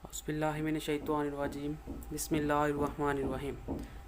औज़ुबिल्लाहिमिनश्शैतानिर्रजीम बिस्मिल्लाहिर्रहमानिर्रहीम।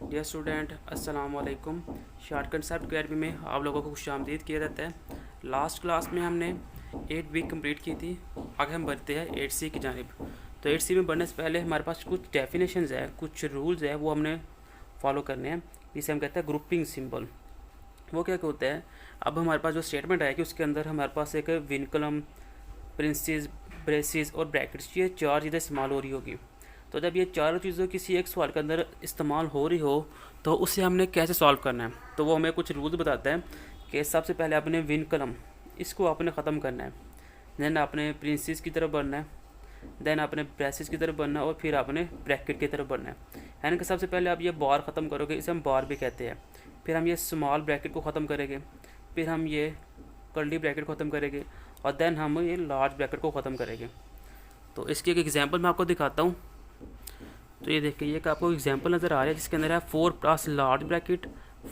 Dear student अस्सलाम वालेकुम। शार्ट कंसेप्ट अकेडमी में आप लोगों को खुशामदीद किया जाता है। लास्ट क्लास में हमने 8 वीक कंप्लीट की थी। आगे हम बढ़ते हैं 8C की जानिब। तो 8C में बढ़ने से पहले हमारे पास कुछ डेफिनेशंस है, कुछ रूल्स है, वो हमने फॉलो करने हैं। जिसे हम कहते हैं ग्रुपिंग सिंबल। वो क्या होता है, अब हमारे पास जो स्टेटमेंट आएगी उसके अंदर हमारे पास एक विनकलम, प्रिंसेस, ब्रेसिस और ब्रैकेट्स, ये चार चीज़ें इस्तेमाल हो रही होगी। तो जब ये चारों चीज़ों किसी एक सवाल के अंदर इस्तेमाल हो रही हो तो उसे हमने कैसे सॉल्व करना है, तो वो हमें कुछ रूल्स बताता है कि सबसे पहले आपने विनकलम इसको आपने ख़त्म करना है, देन आपने प्रिंसेस की तरफ बढ़ना है, देन आपने ब्रेसिस की तरफ बढ़ना है और फिर आपने ब्रैकेट की तरफ बढ़ना है। यानी कि सबसे पहले आप ये बार ख़त्म करोगे, इसे हम बार भी कहते हैं। फिर हम ये स्मॉल ब्रैकेट को ख़त्म करेंगे, फिर हम ये कर्ली ब्रैकेट को ख़त्म करेंगे और देन हम ये लार्ज ब्रैकेट को ख़त्म करेंगे। तो इसकी एक एग्जांपल मैं आपको दिखाता हूँ। तो ये देखिए, ये आपको एग्जांपल नज़र आ रहा है जिसके अंदर है 4 plus large bracket,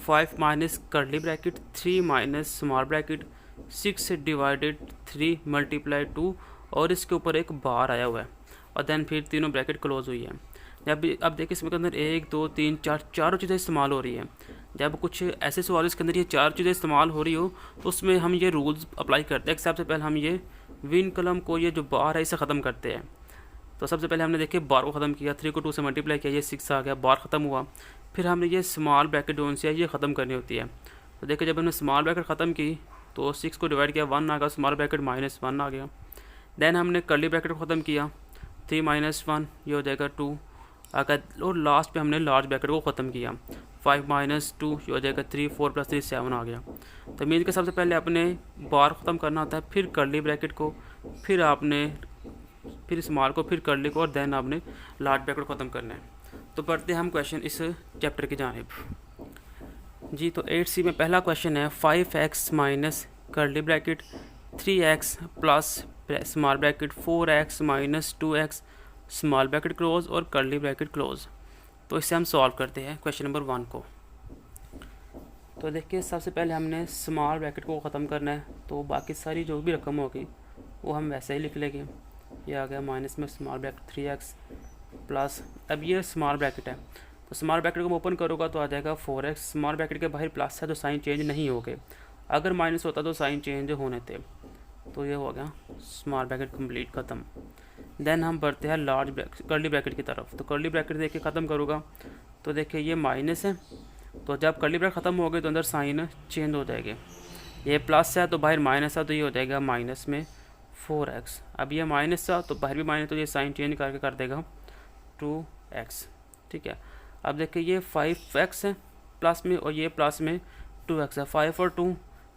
5 minus curly bracket, 3 minus small bracket, 6 divided 3 multiply 2 और इसके ऊपर एक बार आया हुआ है और देन फिर तीनों ब्रैकेट क्लोज हुई है। जब अब देखिए इसमें के अंदर 1 2 3 4 चारों चीज़ें इस्तेमाल हो रही हैं। जब कुछ ऐसे सवाल इसके अंदर ये चार चीज़ें इस्तेमाल हो रही हो तो उसमें हम ये रूल्स अप्लाई करते हैं। सबसे पहले हम ये विन कलम को, ये जो बार है, इसे ख़त्म करते हैं। तो सबसे पहले हमने देखिए बार को ख़त्म किया, 3 को 2 से मल्टीप्लाई किया, ये 6 आ गया, बार ख़त्म हुआ। फिर हमने ये स्मॉल ब्रैकेट जो से ये ख़त्म करनी होती है। तो देखिए जब हमने स्मॉल ब्रैकेट ख़त्म की तो 6 को डिवाइड किया, 1 आ गया, स्मॉल ब्रैकेट -1 आ गया। देन हमने कर्ली ब्रैकेट को ख़त्म किया, 3 माइनस 1 ये हो जाएगा 2 आ गया और लास्ट पे हमने लार्ज ब्रैकेट को ख़त्म किया, 5 माइनस 2 ये हो जाएगा 3, 4 प्लस 3 7 आ गया। तो मीन के सबसे पहले आपने बार ख़त्म करना होता है, फिर कर्ली ब्रैकेट को, फिर स्मॉल को, फिर कर्ली को और देन आपने लार्ज ब्रैकेट ख़त्म करना है। तो पढ़ते हैं हम क्वेश्चन इस चैप्टर की जानिब जी। तो 8C में पहला क्वेश्चन है 5x minus curly bracket 3x plus small bracket 4x minus 2x small bracket close और कर्ली ब्रैकेट क्लोज। तो इससे हम सॉल्व करते हैं क्वेश्चन नंबर 1 को। तो देखिए सबसे पहले हमने स्मॉल ब्रैकेट को ख़त्म करना है, तो बाकी सारी जो भी रकम होगी वो हम वैसे ही लिख लेंगे। ये आ गया माइनस में स्मॉल ब्रैकेट 3x प्लस, अब ये स्मॉल ब्रैकेट है तो स्मॉल ब्रैकेट को ओपन करोगा तो आ जाएगा 4x। स्मॉल ब्रैकेट के बाहर प्लस है तो साइन चेंज नहीं हो गए, अगर माइनस होता तो साइन चेंज होने थे। तो ये हो गया स्मॉल ब्रैकेट कंप्लीट ख़त्म। देन हम बढ़ते हैं लार्ज ब्रैकेट कर्ली ब्रैकेट की तरफ। तो कर्ली ब्रैकेट देखिए ख़त्म करूँगा तो देखिए ये माइनस है, तो जब कर्ली ब्रैकेट ख़त्म हो गई तो अंदर साइन चेंज हो जाएगी। ये प्लस है तो बाहर माइनस है तो ये हो जाएगा माइनस में 4x। अब ये माइनस था तो बाहर भी माइनस, तो ये साइन चेंज करके कर देगा 2x। ठीक है, अब देखिए ये 5x है प्लस में और ये प्लस में 2x है, 5 और 2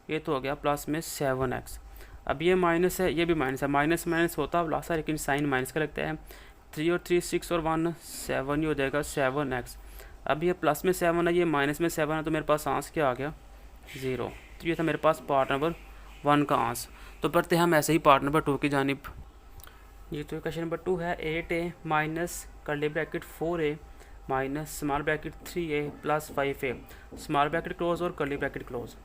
ये तो हो गया प्लस में 7x। अब ये माइनस है, ये भी माइनस है, माइनस माइनस होता है प्लस है लेकिन साइन माइनस का लगता है। 3 और 3 6 और 1 7, ये हो जाएगा 7x। अब ये प्लस में 7 है, ये माइनस में 7 है, तो मेरे पास आंसर क्या आ गया 0। तो ये था मेरे पास पार्ट नंबर 1 का आंसर। तो पढ़ते हैं हम ऐसे ही पार्ट नंबर 2 की जानिब। ये तो क्वेश्चन नंबर 2 है 8a minus curly bracket 4a minus small bracket 3a plus 5a small bracket close और कर्ली ब्रैकेट क्लोज।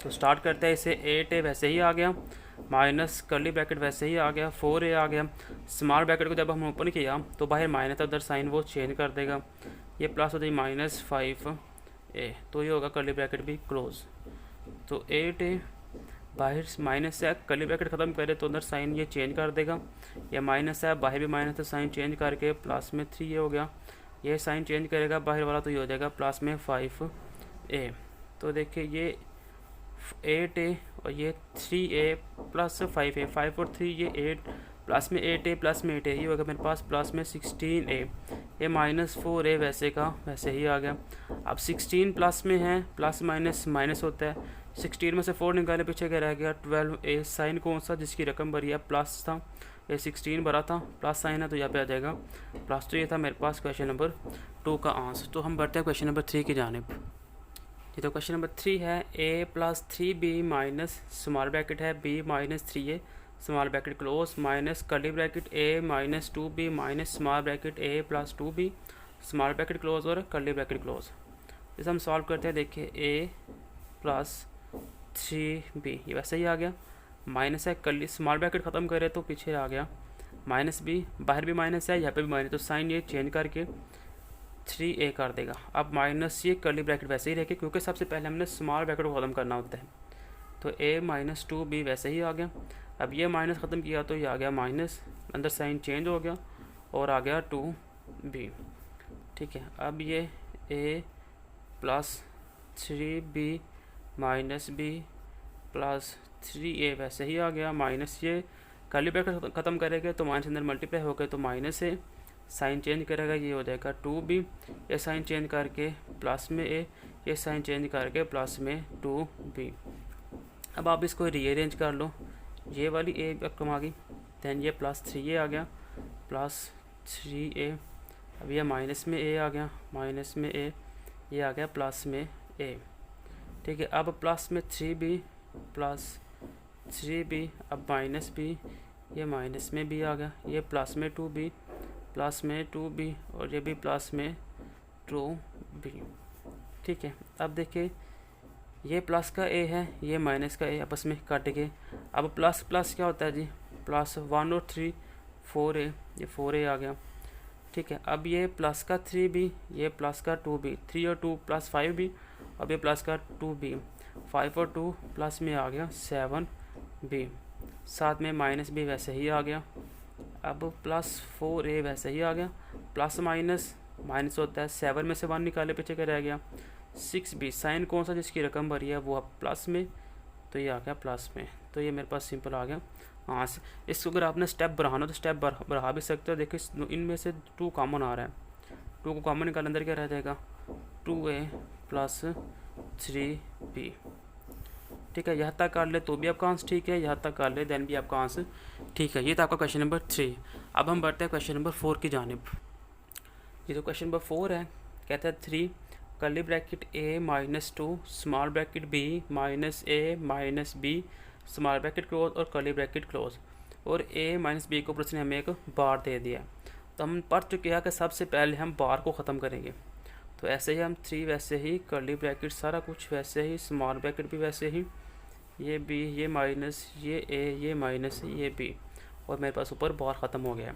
तो स्टार्ट करते हैं इसे। 8a वैसे ही आ गया, माइनस कर्ली ब्रैकेट वैसे ही आ गया, 4a आ गया। स्मॉल ब्रैकेट को जब हम ओपन किया तो बाहर माइनस था, उधर साइन वो चेंज कर देगा, ये प्लस हो जाएगी -5a, तो ये होगा कर्ली ब्रैकेट भी क्लोज। तो 8a बाहर माइनस है, कर्ली ब्रैकेट ख़त्म करे तो अंदर साइन ये चेंज कर देगा, ये माइनस है, बाहर भी माइनस है, साइन चेंज करके प्लस में 3 ये हो गया, ये साइन चेंज करेगा बाहर वाला तो ये हो जाएगा प्लस में 5a। तो देखिए ये 8a और ये 3a प्लस 5a, 5 और 3 ये 8 प्लस में 8a प्लस में 8a, ये होगा मेरे पास प्लस में 16a। ये -4a वैसे का वैसे ही आ गया। अब 16 प्लस में है, प्लस माइनस माइनस होता है, 16 में से 4 निकाले पीछे क्या रह गया 12a। साइन कौन सा जिसकी रकम भरी है प्लस था, ये 16 भरा था, प्लस साइन है तो यहाँ पे आ जाएगा प्लस। तो ये था मेरे पास क्वेश्चन नंबर 2 का आंसर। तो हम बढ़ते हैं क्वेश्चन नंबर 3 की जानिब। ये तो क्वेश्चन नंबर 3 है a plus 3b minus small bracket है b minus 3a small bracket close minus curly bracket a minus 2b minus small bracket a plus 2b small bracket close और curly bracket close. इसे हम solve करते हैं। देखिए a plus 3b ये वैसे ही आ गया, माइनस है, कर्ली स्मॉल ब्रैकेट ख़त्म करे तो पीछे आ गया माइनस बी, बाहर भी माइनस है, यहाँ पे भी माइनस, तो साइन ये चेंज करके 3a कर देगा। अब माइनस ये कर्ली ब्रैकेट वैसे ही रखे क्योंकि सबसे पहले हमने स्मॉल ब्रैकेट को ख़त्म करना होता है, तो a माइनस 2b वैसे ही आ गया। अब ये माइनस ख़त्म किया तो ये आ गया माइनस, अंदर साइन चेंज हो गया और आ गया 2b। ठीक है, अब ये a plus 3b minus b plus 3a वैसे ही आ गया, माइनस ये कर्ली ब्रैकेट ख़त्म करेंगे तो माइनस अंदर मल्टीप्लाई हो गए तो माइनस है, साइन चेंज करेगा ये हो जाएगा 2b, ये साइन चेंज करके प्लस में a, ये साइन चेंज करके प्लस में 2b। अब आप इसको रीअरेंज कर लो, ये वाली a कम आ गई, दैन ये प्लस 3a आ गया, प्लस 3a, अब ये माइनस में a आ गया, माइनस में a, ये आ गया प्लस में a। ठीक है, अब प्लस में 3b प्लस 3b, अब माइनस b, ये माइनस में b आ गया, ये प्लस में 2b प्लस में 2b और ये भी प्लस में 2b। ठीक है, अब देखिए ये प्लस का a है, ये माइनस का a, आपस में काट के। अब प्लस प्लस क्या होता है जी, प्लस 1 और 3 4a, ये 4a आ गया। ठीक है, अब ये प्लस का 3b, ये प्लस का 2b, 3 और 2 प्लस 5b, अब ये प्लस का 2b, 5 और 2 प्लस में आ गया 7b, साथ में माइनस भी वैसे ही आ गया। अब प्लस 4a वैसे ही आ गया, प्लस माइनस माइनस होता है, 7 में से 1 निकाले पीछे का रह गया, 6b, साइन कौन सा जिसकी रकम भरी है वो अब प्लस में, तो ये आ गया प्लस में, तो ये मेरे पास सिंपल आ गया। हाँ, इसको अगर आपने स्टेप बढ़ाना तो स्टेप बढ़ा भी सकते हो। देखिए इनमें से 2 कॉमन आ रहा है, 2 को कॉमन निकाल, अंदर क्या रह जाएगा 2a प्लस 3b। ठीक है, यहाँ तक कर ले तो भी आपका आंसर ठीक है, यहाँ तक कर ले देन भी आपका आंसर ठीक है। ये था आपका क्वेश्चन नंबर 3। अब हम बढ़ते हैं क्वेश्चन नंबर 4 की जानिब। ये जो क्वेश्चन नंबर 4 है, कहता है 3 curly bracket a minus 2 small bracket b minus a minus b small bracket close और कर्ली ब्रैकेट क्लोज, और a माइनस b को उसने हमें एक बार दे दिया। तो हम पढ़ चुके हैं कि सबसे पहले हम बार को ख़त्म करेंगे, तो ऐसे ही हम 3 वैसे ही, कर्ली ब्रैकेट सारा कुछ वैसे ही, स्मॉल ब्रैकेट भी वैसे ही, ये b, ये माइनस, ये a, ये माइनस, ये b, और मेरे पास ऊपर बार ख़त्म हो गया।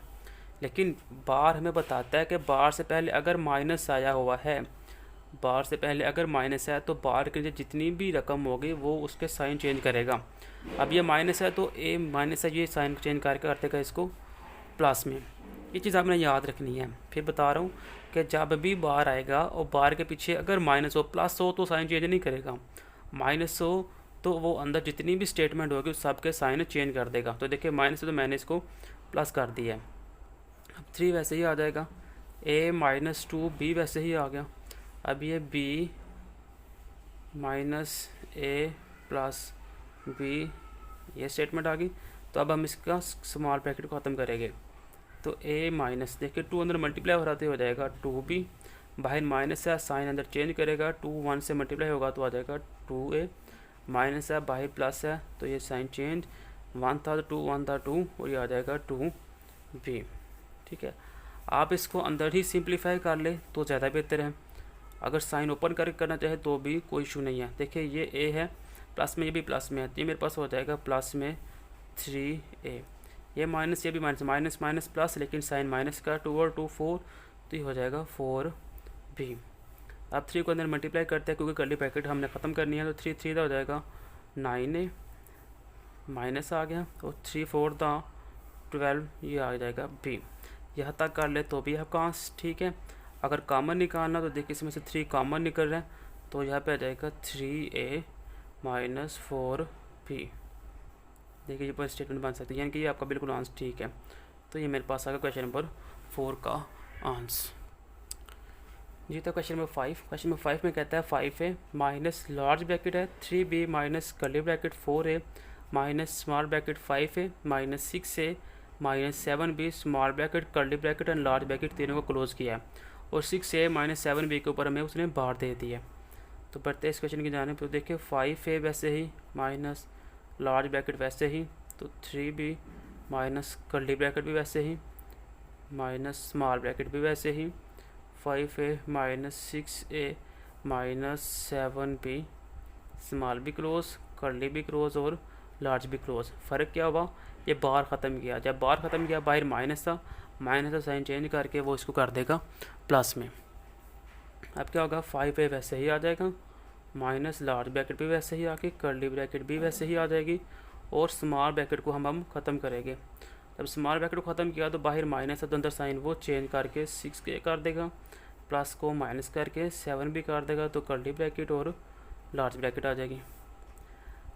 लेकिन बार हमें बताता है कि बार से पहले अगर माइनस आया हुआ है, बार से पहले अगर माइनस है तो बार के लिए जितनी भी रकम होगी वो उसके साइन चेंज करेगा। अब ये माइनस है तो a माइनस है, ये साइन चेंज करके करतेगा इसको प्लस में। ये चीज़ आपने याद रखनी है। फिर बता रहा हूँ कि जब भी बार आएगा और बार के पीछे अगर माइनस हो प्लस हो तो साइन चेंज नहीं करेगा, माइनस हो तो वो अंदर जितनी भी स्टेटमेंट होगी उस सब के साइन चेंज कर देगा। तो देखिए माइनस है तो मैंने इसको प्लस कर दिया है। अब 3 वैसे ही आ जाएगा, a माइनस 2b वैसे ही आ गया। अब ये b minus a plus b, ये स्टेटमेंट आ गई। तो अब हम इसका स्मॉल ब्रैकेट को ख़त्म करेंगे, तो a माइनस, देखिए 2 अंदर मल्टीप्लाई हो रहा तो हो जाएगा 2b, बाहर माइनस है, साइन अंदर चेंज करेगा, 2 1 से मल्टीप्लाई होगा तो आ जाएगा 2a, माइनस है बाहर प्लस है तो ये साइन चेंज, 1 था तो 2 1 था 2, और ये आ जाएगा 2b। ठीक है, आप इसको अंदर ही सिंप्लीफाई कर ले तो ज़्यादा बेहतर है। अगर साइन ओपन करके करना चाहे तो भी कोई इशू नहीं है। देखिए ये a है, प्लस में ये भी प्लस में है, तो ये मेरे पास हो जाएगा प्लस में 3a, ये माइनस, ये भी माइनस, माइनस माइनस प्लस, लेकिन साइन माइनस का, 2 और 2 4, तो ये हो जाएगा 4b। अब 3 को अंदर मल्टीप्लाई करते हैं क्योंकि कर्ली ब्रैकेट हमने ख़त्म करनी है, तो 3 3 हो जाएगा 9a, माइनस आ गया, तो 3 4 था 12, ये आ जाएगा b। यहाँ तक कर ले तो भी आपका आंसर ठीक है। अगर कॉमन निकालना तो देखिए इसमें से 3 कॉमन निकल रहा है, तो यहाँ पे आ जाएगा 3a माइनस 4b। देखिए ये पर स्टेटमेंट बन सकती है, यानी कि ये आपका बिल्कुल आंसर ठीक है। तो ये मेरे पास आ गया क्वेश्चन नंबर 4 का आंसर। जी तो क्वेश्चन नंबर 5, क्वेश्चन नंबर 5 में कहता है 5a माइनस लार्ज ब्रैकेट है 3b minus curly bracket 4a minus small bracket 5a minus 6a minus 7b small bracket curly bracket and large bracket तीनों को close किया है, और 6a माइनस 7b के ऊपर हमें उसने बार दे दी है। तो बढ़ते हैं इस क्वेश्चन की जानिब। तो देखिए 5a वैसे ही माइनस लार्ज ब्रैकेट वैसे ही, तो 3b माइनस कर्ली ब्रैकेट भी वैसे ही माइनस स्मॉल ब्रैकेट भी वैसे ही, 5a minus 6a minus 7b small भी क्लोज, कर्ली भी क्लोज और लार्ज भी क्लोज। फ़र्क क्या हुआ ये बार ख़त्म किया, जब बार ख़त्म किया बाहर माइनस था, माइनस का साइन चेंज करके वो इसको कर देगा प्लस में। अब क्या होगा, 5a वैसे ही आ जाएगा, माइनस लार्ज ब्रैकेट भी वैसे ही आके, कर्ली ब्रैकेट भी वैसे ही आ जाएगी, और स्मॉल ब्रैकेट को हम ख़त्म करेंगे। जब स्मॉल ब्रैकेट को ख़त्म किया तो बाहर माइनस है तो अंदर साइन वो चेंज करके 6a कर देगा, प्लस को माइनस करके 7 भी कर देगा, तो कर्ली ब्रैकेट और लार्ज ब्रैकेट आ जाएगी।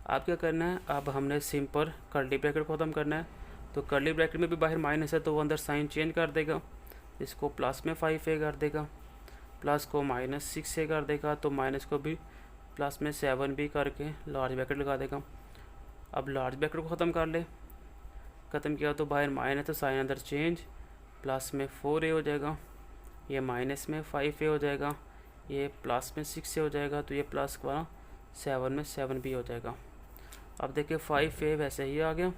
अब क्या करना है, अब हमने सिंपल कर्ली ब्रैकेट को ख़त्म करना है। तो कर्ली ब्रैकेट में भी बाहर माइनस है तो वो अंदर साइन चेंज कर देगा, इसको प्लस में 5a कर देगा, प्लस को माइनस 6a कर देगा, तो माइनस को भी प्लस में 7 भी करके लार्ज ब्रैकेट लगा देगा। अब लार्ज ब्रैकेट को ख़त्म कर ले, ख़त्म किया तो बाहर माइनस तो साइन अंदर चेंज, प्लस में 4a हो जाएगा, ये माइनस में 5a हो जाएगा, ये प्लस में 6a हो जाएगा, तो ये प्लस का 7 में 7 भी हो जाएगा। अब देखिए 5a वैसे ही आ गया।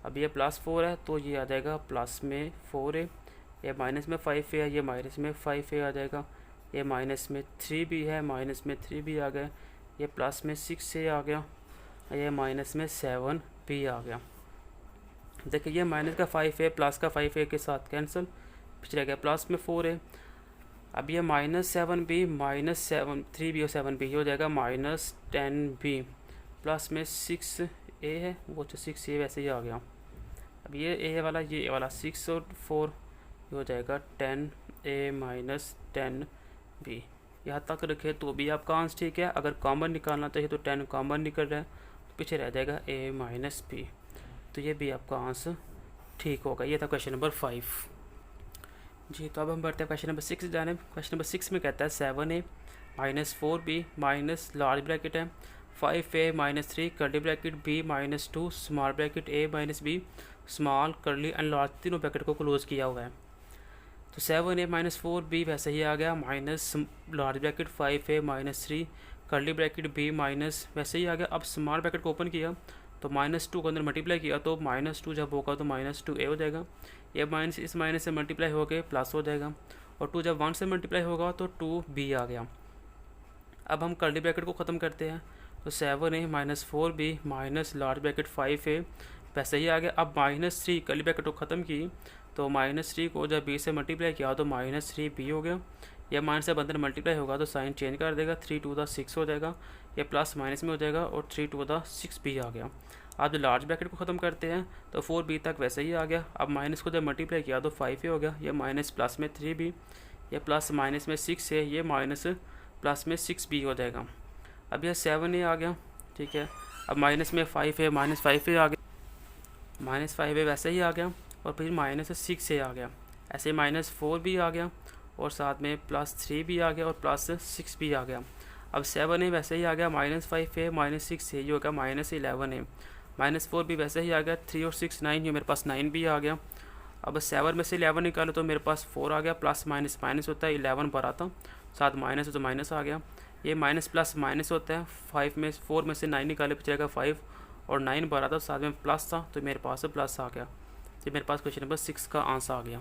अब ये प्लस 4 है तो ये आ जाएगा प्लस में 4a, ये माइनस में 5a है, ये माइनस में 5a आ जाएगा, ये माइनस में 3 भी है, माइनस में 3 भी आ गया, ये प्लस में 6a आ गया, ये माइनस में 7 भी आ गया। देखिए ये माइनस का 5a प्लस का 5a के साथ कैंसिल, पिछले गया प्लस में 4a। अब ये माइनस 7 भी, माइनस 7 3 भी और 7 भी हो जाएगा माइनस 10 भी, प्लस में 6a है, वो तो 6a वैसे ही आ गया। अब ये a वाला, ये a वाला 6 और 4 हो जाएगा 10a माइनस 10b। यहाँ तक रखे तो भी आपका आंसर ठीक है। अगर कॉमन निकालना चाहिए तो 10 कॉमन निकल रहा है, तो पीछे रह जाएगा a माइनस b, तो ये भी आपका आंसर ठीक होगा। ये था क्वेश्चन नंबर 5 जी। तो अब हम बढ़ते हैं क्वेश्चन नंबर 6 जाने। क्वेश्चन नंबर 6 में कहता है 7a minus 4b minus large bracket है 5a minus 3 curly bracket b minus 2 small bracket a minus b small curly and large, तीनों ब्रैकेट को क्लोज किया हुआ है। तो 7a माइनस 4b वैसे ही आ गया, minus large bracket 5a minus 3 curly bracket b minus वैसे ही आ गया। अब स्मॉल ब्रैकेट को ओपन किया तो -2 को अंदर मल्टीप्लाई किया तो -2 जब होगा तो -2a हो जाएगा, ये माइनस इस माइनस से मल्टीप्लाई होकर प्लस हो जाएगा, और 2 जब 1 से मल्टीप्लाई होगा तो 2b आ गया। अब हम कर्ली ब्रैकेट को ख़त्म करते हैं, तो 7a minus 4b minus large bracket 5a वैसे ही आ गया। अब -3 कर्ली ब्रैकेट को ख़त्म की तो -3 को जब b से मल्टीप्लाई किया तो -3b हो गया, यह माइनस से अंदर मल्टीप्लाई होगा तो साइन चेंज कर देगा, 3 टू द 6 हो जाएगा, ये प्लस माइनस में हो जाएगा, और 3 टू द 6b आ गया। अब जो लार्ज ब्रैकेट को ख़त्म करते हैं तो 4b तक वैसे ही आ गया। अब माइनस को जब मल्टीप्लाई किया तो 5a हो गया, ये माइनस प्लस में 3b, ये प्लस माइनस में 6 है, ये माइनस प्लस में 6b हो जाएगा। अब यह 7a आ गया, ठीक है। अब माइनस में 5a माइनस 5a आ गया, माइनस 5a वैसे ही आ गया, और फिर माइनस 6a आ गया, ऐसे माइनस 4b आ गया, और साथ में प्लस 3b आ गया, और प्लस 6b आ गया। अब 7a वैसे ही आ गया, माइनस 5a माइनस 6a ये होगा माइनस 11a, माइनस 4b वैसे ही आ गया, 3 और 6 9, ये मेरे पास 9b आ गया। अब 7 में से 11 निकालो तो मेरे पास 4 आ गया, प्लस माइनस माइनस होता है, 11 पर आता, साथ माइनस हो तो माइनस आ गया, ये माइनस प्लस माइनस होता है, 4 में से 9 निकाले बचेगा 5, और 9 पर आता साथ में प्लस था तो मेरे पास प्लस आ गया। तो मेरे पास क्वेश्चन नंबर 6 का आंसर आ गया।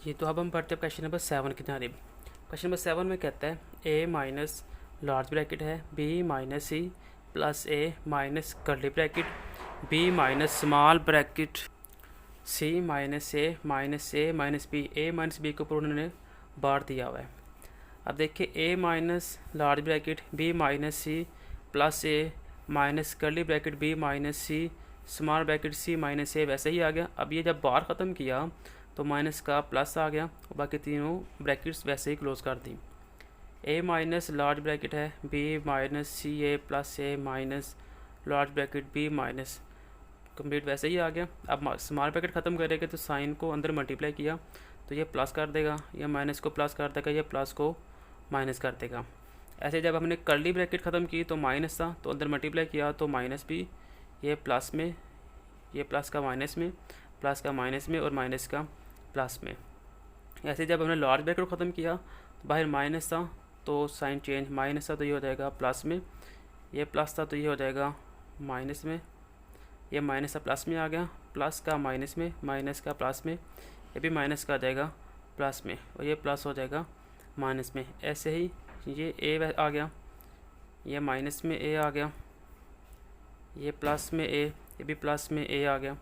ये तो अब हम पढ़ते हैं क्वेश्चन नंबर 7 की जानिब। क्वेश्चन नंबर 7 में कहता है a माइनस लार्ज ब्रैकेट है b minus c plus a minus curly bracket b minus small bracket c minus a minus b, a minus b को ऊपर उन्होंने बार दिया हुआ है। अब देखिए a minus large bracket b minus c plus a minus curly bracket b minus c small bracket c minus a वैसे ही आ गया। अब ये जब बार ख़त्म किया तो माइनस का प्लस आ गया, और बाकी तीनों ब्रैकेट्स वैसे ही क्लोज कर दी। a माइनस लार्ज ब्रैकेट है b minus c a plus a minus large bracket b minus complete वैसे ही आ गया। अब स्मॉल ब्रैकेट ख़त्म करेंगे तो साइन को अंदर मल्टीप्लाई किया तो ये प्लस कर देगा, ये माइनस को प्लस कर देगा, ये प्लस को माइनस कर देगा। ऐसे जब हमने कर्ली ब्रैकेट ख़त्म की तो माइनस था तो अंदर मल्टीप्लाई किया तो माइनस भी, ये प्लस में, ये प्लस का माइनस में, प्लस का माइनस में, और माइनस का प्लस में। ऐसे जब हमने लार्ज ब्रैकेट को ख़त्म किया तो बाहर माइनस था तो साइन चेंज, माइनस था तो ये हो जाएगा प्लस में, ये प्लस था तो ये हो जाएगा माइनस में, ये माइनस का प्लस में आ गया, प्लस का माइनस में, माइनस का प्लस में, ये भी माइनस का आ जाएगा प्लस में, और ये प्लस हो जाएगा माइनस में। ऐसे ही ये a आ गया, ये माइनस में a आ गया, ये प्लस में a, ये भी प्लस में ए आ गया,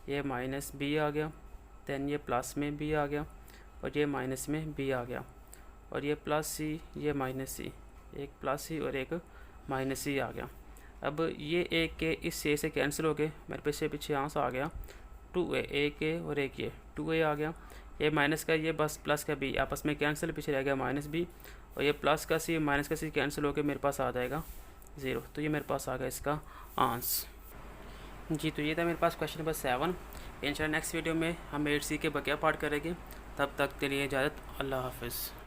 ये माइनस बी आ गया, दैन ये प्लस में बी आ गया और ये माइनस में बी आ गया, और ये प्लस सी, ये माइनस सी, एक प्लस सी और एक माइनस सी आ गया। अब ये एक के इस ए से कैंसिल हो गए, मेरे पीछे आंसर आ गया 2a, एक ए और एक ये 2a आ गया। ये माइनस का ये बस प्लस का बी आपस में कैंसिल, पीछे रह गया माइनस बी, और ये प्लस का सी माइनस का सी कैंसिल होकर मेरे पास आ जाएगा 0। तो ये मेरे पास आ गया इसका आंसर। जी तो ये था मेरे पास क्वेश्चन नंबर 7। इंशाल्लाह नेक्स्ट वीडियो में हम 8C के बकिया पार्ट करेंगे। तब तक के लिए इजाज़त, अल्लाह हाफिज़।